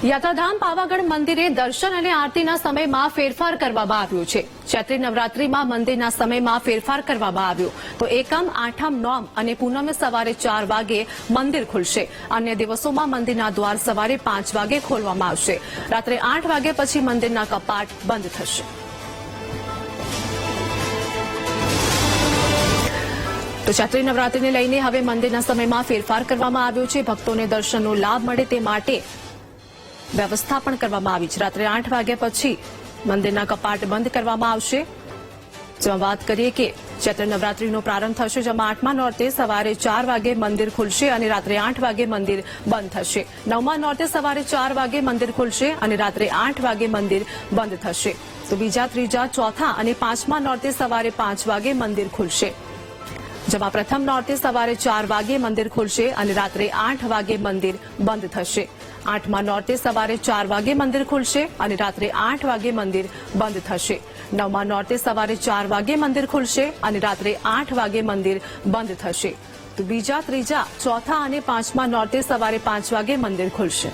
યાત્રાધામ પાવાગઢ મંદિરે દર્શન અને આરતીના સમયમાં ફેરફાર કરવામાં આવ્યો છે। ચૈત્રી નવરાત્રીમાં મંદિરના સમયમાં ફેરફાર કરવામાં આવ્યો તો એકમ, આઠમ, નોમ અને પૂનમે સવારે 4 વાગે મંદિર ખુલશે। અન્ય દિવસોમાં મંદિરના દ્વાર સવારે 5 વાગે ખોલવામાં આવશે। રાત્રે 8 વાગે પછી મંદિરના કપાટ બંધ થશે। તો ચૈત્રી નવરાત્રીને લઈને હવે મંદિરના સમયમાં ફેરફાર કરવામાં આવ્યો છે। ભક્તોને દર્શનનો લાભ મળે તે માટે વ્યવસ્થા પણ કરવામાં આવી છે। રાત્રે 8 વાગ્યા પછી મંદિરના કપાટ બંધ કરવામાં આવશે। જેમાં વાત કરીએ કે ચૈત્ર નવરાત્રીનો પ્રારંભ થશે, જેમાં 8મા નોરતે સવારે 4 વાગે મંદિર ખુલશે અને રાત્રે 8 વાગે મંદિર બંધ થશે। 9મા નોરતે સવારે 4 વાગે મંદિર ખુલશે અને રાત્રે 8 વાગે મંદિર બંધ થશે। તો બીજા, ત્રીજા, ચોથા અને 5મા નોરતે સવારે 5 વાગે મંદિર ખુલશે। જેમાં પ્રથમ નોરતે સવારે 4 વાગે મંદિર ખુલશે અને રાત્રે 8 વાગે મંદિર બંધ થશે। 8મા નોરતે સવારે 4 વાગે મંદિર ખુલશે અને રાત્રે 8 વાગે મંદિર બંધ થશે। 9મા નોરતે સવારે 4 વાગે મંદિર ખુલશે અને રાત્રે 8 વાગે મંદિર બંધ થશે। તો બીજા, ત્રીજા, ચોથા અને 5મા નોરતે સવારે 5 વાગે મંદિર ખુલશે।